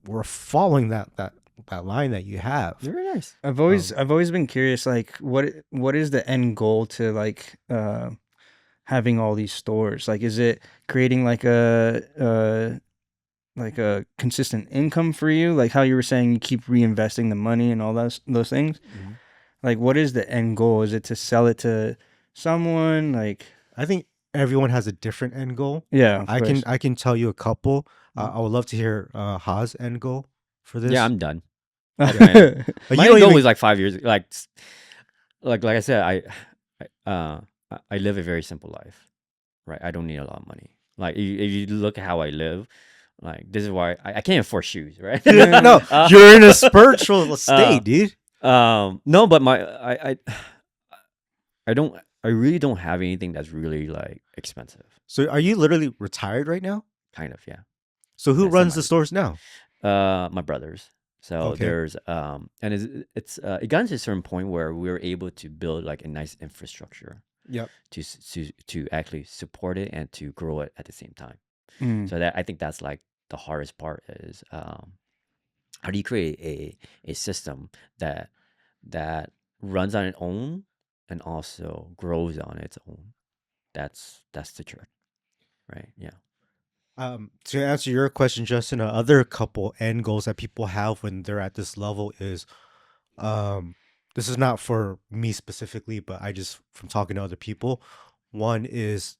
we're following that line that you have. Very nice. I've always been curious, like what is the end goal to like having all these stores? Like, is it creating like a consistent income for you? Like how you were saying, you keep reinvesting the money and all those things. Like, what is the end goal? Is it to sell it to someone? Like, I think everyone has a different end goal. yeah, of course. I can tell you a couple. I would love to hear Ha's end goal for this. Yeah, I'm done. Like, My you end don't goal even- was like 5 years. Like I said, I live a very simple life, right? I don't need a lot of money. Like if you look at how I live, like this is why I can't afford shoes, right? no, you're in a spiritual state, dude. No, but I really don't have anything that's really like expensive. So are you literally retired right now? Kind of, yeah. So who Yeah, runs the semi. stores now? My brothers. So Okay. there's and it got to a certain point where we were able to build like a nice infrastructure Yep. to actually support it and to grow it at the same time. Mm. So that I think that's like the hardest part is how do you create a system that runs on its own and also grows on its own. That's the trick, right? Yeah. To answer your question, Justin, other couple end goals that people have when they're at this level is, this is not for me specifically, but I just from talking to other people. One is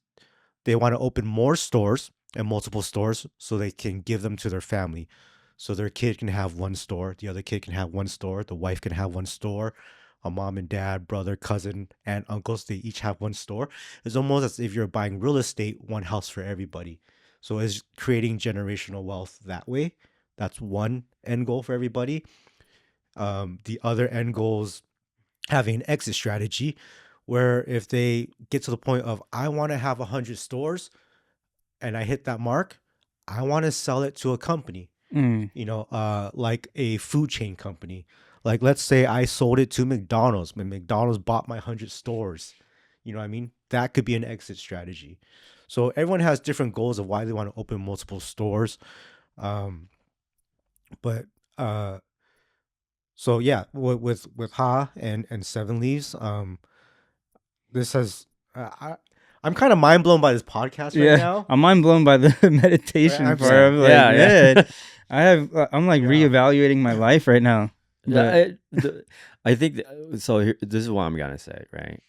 they want to open more stores and multiple stores so they can give them to their family. So their kid can have one store, the other kid can have one store, the wife can have one store, a mom and dad, brother, cousin, aunt, uncles, they each have one store. It's almost as if you're buying real estate, one house for everybody. So it's creating generational wealth that way. That's one end goal for everybody. The other end goal is having an exit strategy where if they get to the point of, I want to have 100 stores and I hit that mark, I want to sell it to a company, like a food chain company. Like, let's say I sold it to McDonald's, and McDonald's bought my 100 stores. You know what I mean? That could be an exit strategy. So everyone has different goals of why they want to open multiple stores. So yeah, with Ha and Seven Leaves, this has I'm kind of mind blown by this podcast right now. I'm mind blown by the meditation I'm part. sorry. I'm like, Yeah, yeah. man, I'm like reevaluating my life right now. But- I think so. This is what I'm gonna say, right?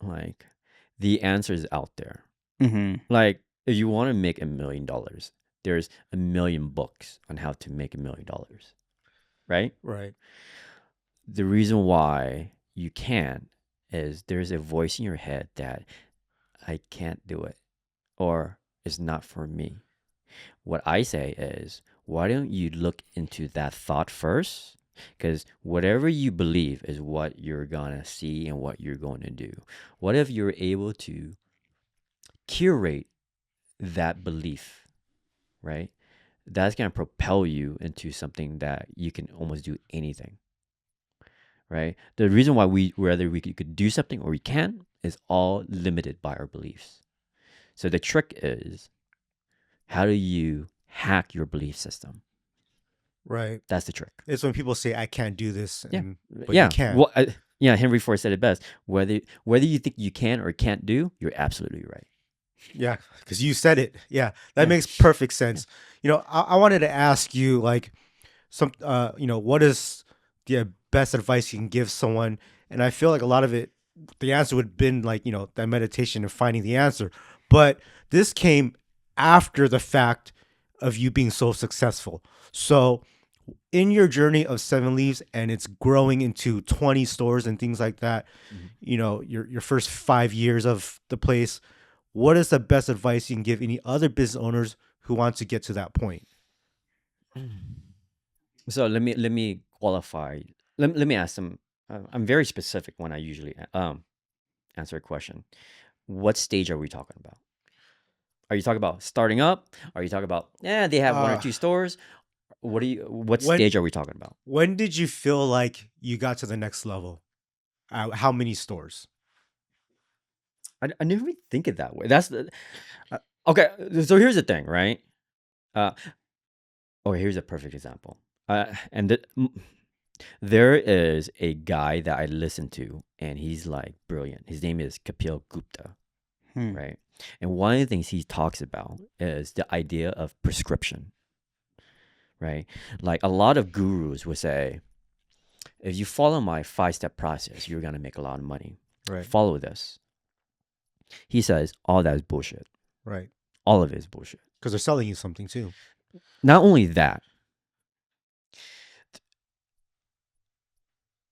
Like, the answer is out there. Mhm. Like, if you want to make $1 million, there's 1 million books on how to make $1 million, right? Right. The reason why you can't is there's a voice in your head that I can't do it or it's not for me. What I say is, why don't you look into that thought first? Because whatever you believe is what you're gonna see and what you're going to do. What if you're able to curate that belief, right? That's gonna propel you into something that you can almost do anything, right? The reason why whether we could do something or we can't is all limited by our beliefs. So the trick is, how do you hack your belief system? Right. That's the trick. It's when people say I can't do this, Yeah. but yeah. you can. Well, Henry Ford said it best. Whether you think you can or can't do, you're absolutely right. Yeah, because you said it. Yeah, that Yeah. makes perfect sense. I wanted to ask you like what is the best advice you can give someone? And I feel like a lot of it, the answer would have been like that meditation and finding the answer. But this came after the fact of you being so successful. So in your journey of Seven Leaves and it's growing into 20 stores and things like that, Mhm. your first 5 years of the place, what is the best advice you can give any other business owners who want to get to that point? So let me qualify. Let me ask some. I'm very specific when I usually answer a question. What stage are we talking about? Are you talking about starting up? Are you talking about they have one or Uh, two stores? What when stage are we talking about? when did you feel like you got to the next level? How many stores? I never really think it that way. That's the okay. So here's the thing, right? Uh, here's a perfect example. There is a guy that I listen to, and he's like brilliant. His name is Kapil Gupta, Hmm. right? And one of the things he talks about is the idea of prescription, right? Like a lot of gurus would say, if you follow my 5-step process, you're gonna make a lot of money. Right, Follow this. He says all that is bullshit. right. All of it is bullshit. Because they're selling you something too. Not only that,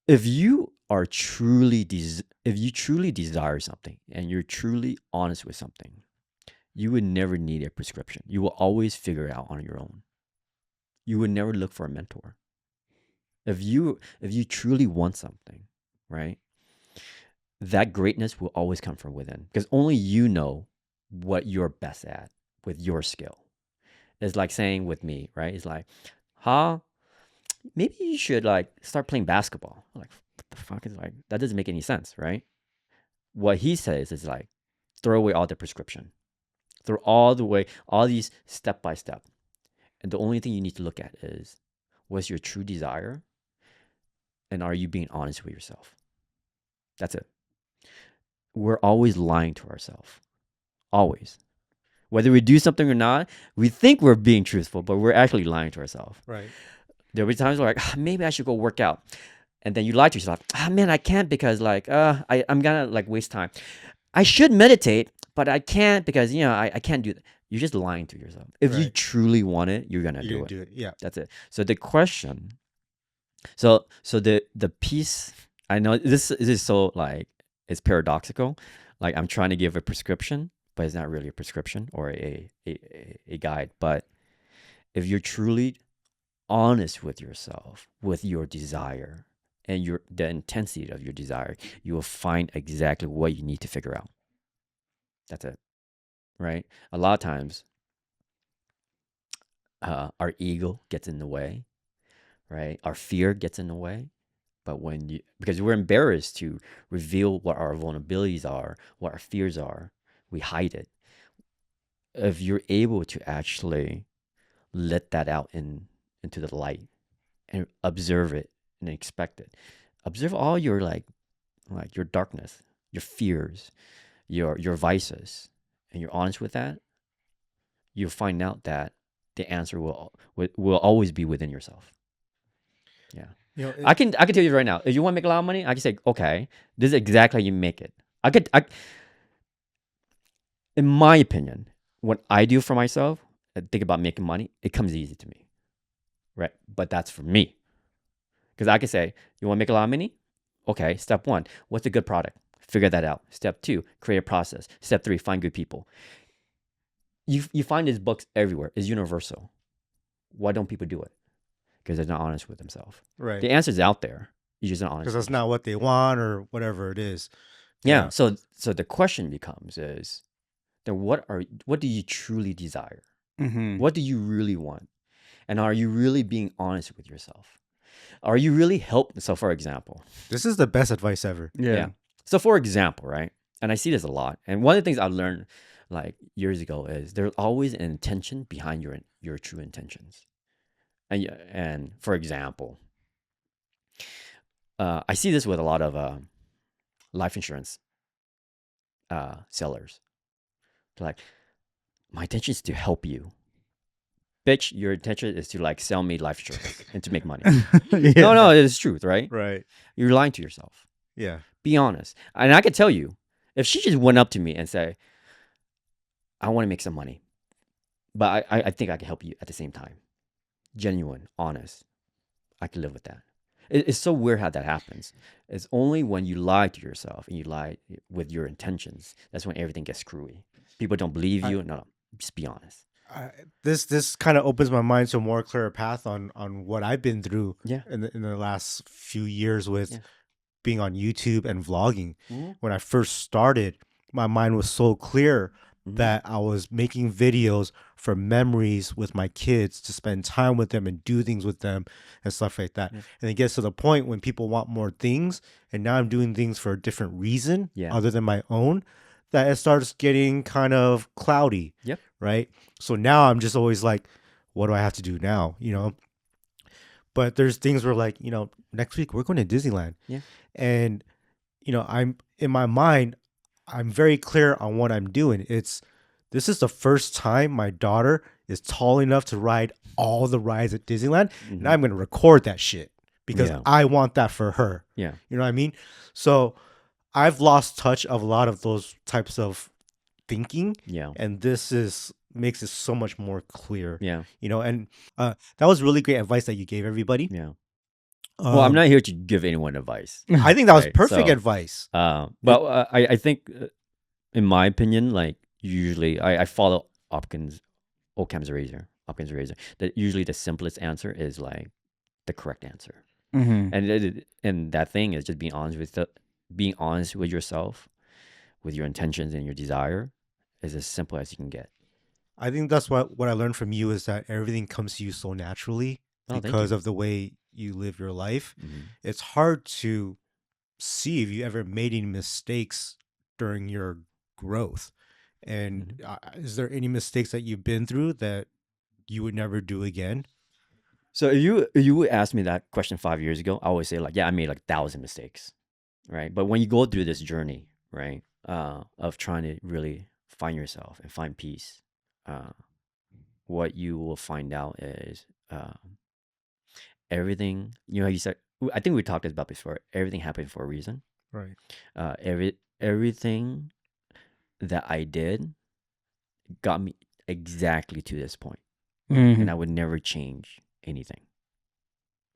if you are if you truly desire something and you're truly honest with something, you would never need a prescription. You will always figure it out on your own. You would never look for a mentor. If you truly want something, right? That greatness will always come from within because only you know what you're best at with your skill. It's like saying with me, right? It's like, huh? Maybe you should like start playing basketball. I'm like, what the fuck is like that doesn't make any sense, right? What he says is like, throw away all the prescription. Throw all these step by step. And the only thing you need to look at is what's your true desire and are you being honest with yourself? That's it. We're always lying to ourselves. Always. Whether we do something or not, we think we're being truthful, but we're actually lying to ourselves. Right. There'll be times where like, maybe I should go work out. And then you lie to yourself, man, I can't because like I'm gonna like waste time. I should meditate, but I can't because I can't do that. You're just lying to yourself. If you Right. truly want it, you're gonna You're do gonna it. do it. Yeah. That's it. So the question, so the piece, I know this is so like it's paradoxical. Like I'm trying to give a prescription, but it's not really a prescription or a guide. But if you're truly honest with yourself, with your desire and the intensity of your desire, you will find exactly what you need to figure out. That's it, right? A lot of times, our ego gets in the way, right? Our fear gets in the way. But because we're embarrassed to reveal what our vulnerabilities are, what our fears are, we hide it. If you're able to actually let that out into the light and observe it and expect it, observe all your like your darkness, your fears, your vices, and you're honest with that, you'll find out that the answer will always be within yourself. Yeah. You know, I can tell you right now, if you want to make a lot of money, I can say, okay, this is exactly how you make it. In my opinion, what I do for myself, I think about making money, it comes easy to me, right? But that's for me. Because I can say, you want to make a lot of money? Okay, step 1, what's a good product? Figure that out. Step 2, create a process. Step 3, find good people. You find these books everywhere. It's universal. Why don't people do it? Because they're not honest with themselves. right. The answer's out there. You're just not honest Because with that's not what they want or whatever it is. Yeah. So the question becomes is then what do you truly desire? Mm-hmm. What do you really want? And are you really being honest with yourself? Are you really So for example, This is the best advice ever. Yeah. So for example, right? And I see this a lot. And one of the things I learned like years ago is there's always an intention behind your true intentions. And for example, I see this with a lot of life insurance sellers. Like, my intention is to help you. Bitch, your intention is to like sell me life insurance and to make money. No, it's truth, right? Right. You're lying to yourself. Yeah. Be honest. And I can tell you, if she just went up to me and say, I want to make some money, but I think I can help you at the same time. Genuine, honest. I can live with that. It's so weird how that happens. It's only when you lie to yourself and you lie with your intentions, that's when everything gets screwy. People don't believe you. No, just be honest. This kind of opens my mind to a more clear path on what I've been through Yeah. in the last few years with Yeah. being on YouTube and vlogging. Mhm. When I first started, my mind was so clear Mhm. that I was making videos for memories with my kids, to spend time with them and do things with them and stuff like that. Yeah. And it gets to the point when people want more things, and now I'm doing things for a different reason Yeah. other than my own, that it starts getting kind of cloudy. Yep. Right. So now I'm just always like, what do I have to do now? You know? But there's things where, like, you know, next week we're going to Disneyland. Yeah. And, you know, I'm in my mind, I'm very clear on what I'm doing. This is the first time my daughter is tall enough to ride all the rides at Disneyland. Mhm. And I'm going to record that shit because Yeah. I want that for her. Yeah. You know what I mean? So I've lost touch of a lot of those types of thinking. Yeah. And this makes it so much more clear. Yeah. You know, and that was really great advice that you gave everybody. Yeah. Well, I'm not here to give anyone advice. I think that was Right, perfect so, advice. But I think, in my opinion, like usually I follow Occam's razor. That usually the simplest answer is like the correct answer, and that thing is just being honest with yourself, with your intentions and your desire, is as simple as you can get. I think that's what I learned from you, is that everything comes to you so naturally Oh, thank because you. of the way you live your life. Mhm. It's hard to see if you ever made any mistakes during your growth. And is there any mistakes that you've been through that you would never do again? So if you would ask me that question 5 years ago, I would say like, yeah, I made like 1,000 mistakes, right? But when you go through this journey, right, of trying to really find yourself and find peace, what you will find out is everything. You know, you said, I think we talked about before. Everything happened for a reason. Right. Everything that I did got me exactly to this point, and I would never change anything.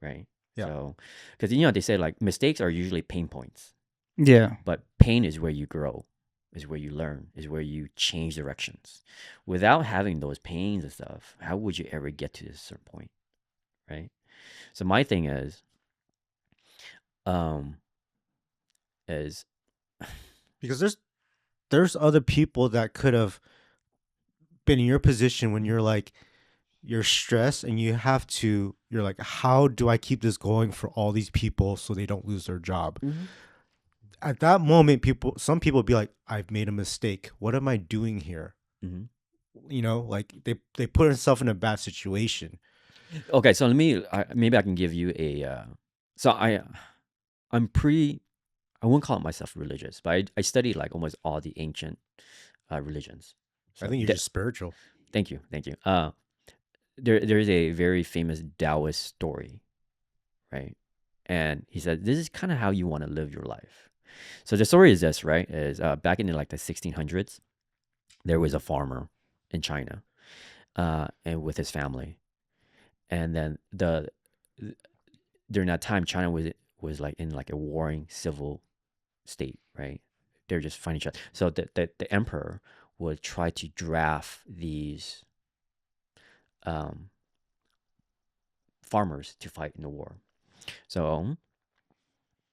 Right. Yeah. So, because you know they say like mistakes are usually pain points. Yeah. But pain is where you grow, is where you learn, is where you change directions. Without having those pains and stuff, how would you ever get to this certain point, right? So my thing is because there's other people that could have been in your position when you're like, you're stressed and you're like, how do I keep this going for all these people so they don't lose their job? At that moment, some people be like, I've made a mistake. What am I doing here? You know, like they put themselves in a bad situation. Okay, so maybe I can give you a. So I'm pretty. I wouldn't call myself religious, but I study like almost all the ancient religions. So I think you're just spiritual. Thank you. There's a very famous Taoist story, right? And he said this is kind of how you want to live your life. So the story is this, right? Is back in like the 1600s, there was a farmer in China, and with his family, and then during that time, China was like in like a warring civil state, right? They're just fighting each other. So the emperor would try to draft these farmers to fight in the war. So,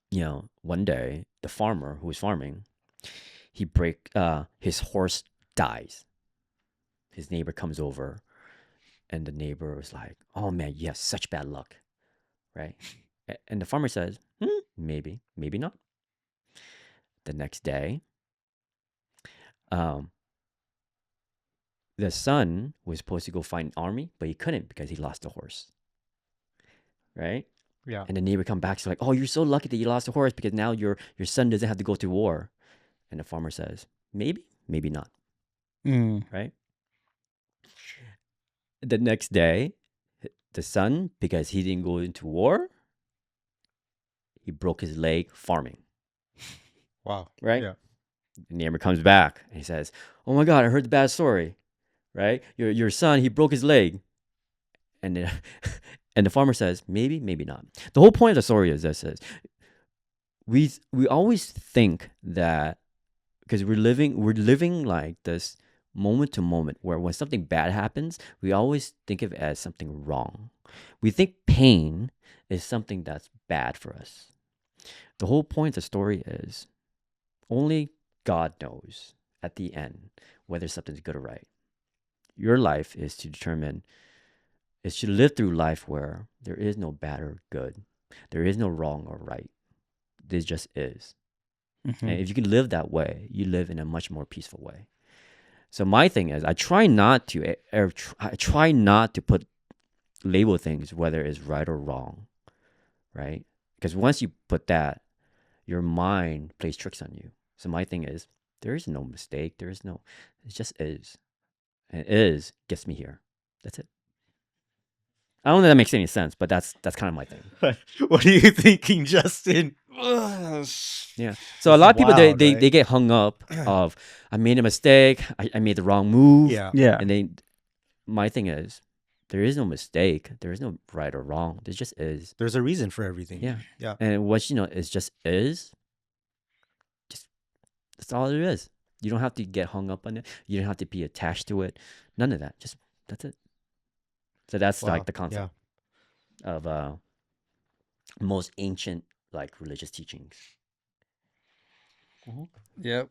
you know, one day the farmer who was farming, his horse dies. His neighbor comes over, and the neighbor was like, "Oh man, you have such bad luck," right? And the farmer says, "Maybe, maybe not." The next day, the son was supposed to go find an army, but he couldn't because he lost the horse, right? Yeah. And the neighbor come back, like, "Oh, you're so lucky that you lost the horse because now your son doesn't have to go to war." And the farmer says, "Maybe, maybe not." Mm. right? The next day, the son, because he didn't go into war, he broke his leg farming, Wow. right? Yeah. The neighbor comes back and he says, "Oh my God, I heard the bad story, right? Your son, he broke his leg." And then, and the farmer says, "Maybe, maybe not." The whole point of the story is this: is we always think that because we're living like this moment to moment where when something bad happens, we always think of it as something wrong. We think pain is something that's bad for us. The whole point of the story is only God knows at the end whether something's good or right. Your life is to determine, is to live through life where there is no bad or good. There is no wrong or right. This just is. Mhm. And if you can live that way, you live in a much more peaceful way. So my thing is, I try not to put label things whether it's right or wrong, right? Because once you put that, your mind plays tricks on you. So my thing is, there is no mistake. There is no, it just is. And is gets me here. That's it. I don't know if that makes any sense, but that's kind of my thing. What are you thinking, Justin? Yeah. So a lot of people they wild, right? get hung up of I made a mistake, I made the wrong move. Yeah. Yeah. And my thing is, there is no mistake, there is no right or wrong. There just is. There's a reason for everything. Yeah. Yeah. And what is just is. Just that's all there is. You don't have to get hung up on it. You don't have to be attached to it. None of that. Just that's it. So that's Wow. like the concept of most ancient like religious teachings. Yep.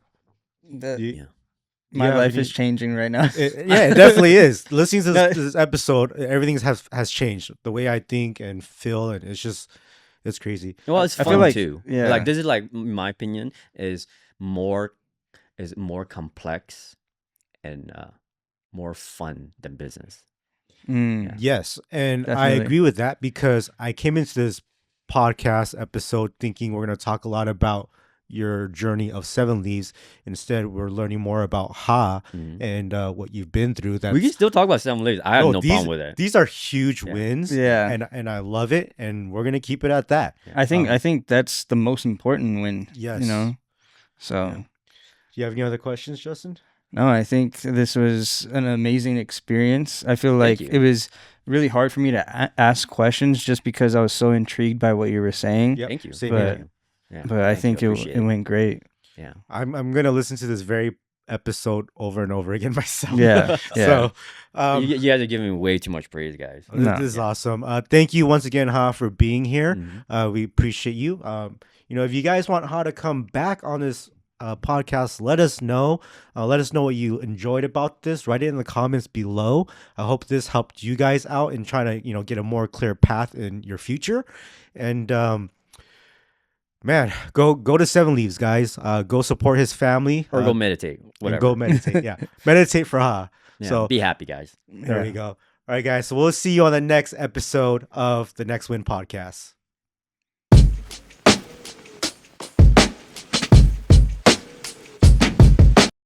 That You- Yeah. my have life any- is changing right now. yeah, it definitely is. Listening to No. this episode, everything has changed. The way I think and feel, and it's crazy. Well, it's I feel fun like- too. yeah. Like this is like in my opinion is more complex and more fun than business. Mm. Yeah. Yes, and I Definitely. agree with that because I came into this podcast episode thinking we're going to talk a lot about your journey of 7 leaves. Instead, we're learning more about Ha Mhm. and what you've been through. We can still talk about 7 leaves. I have no these, problem with it. These are huge Yeah. wins. Yeah. and I love it, and we're gonna keep it at that. I think that's the most important win. Yes. You know. So Yeah. Do you have any other questions, Justin? no, I think this was an amazing experience. I feel like you. it was really hard for me to ask questions just because I was so intrigued by what you were saying. Yep, Thank you. same But- Thank you. Yeah. But I Thank think you. it Appreciate went great. Yeah. I'm gonna listen to this very episode over and over again myself. Yeah. Yeah. So you guys are giving me way too much praise, guys. No. this is awesome. Thank you once again, Ha, for being here. Mhm. We appreciate you. If you guys want Ha to come back on this podcast, let us know. Let us know what you enjoyed about this. Write it in the comments below. I hope this helped you guys out in trying to get a more clear path in your future. And man, go to 7 leaves, guys. Go support his family Or go meditate. and Whatever. go meditate. Yeah, meditate for Ha. Yeah, So be happy, guys. there we go. All right, guys. So we'll see you on the next episode of the Next Win Podcast.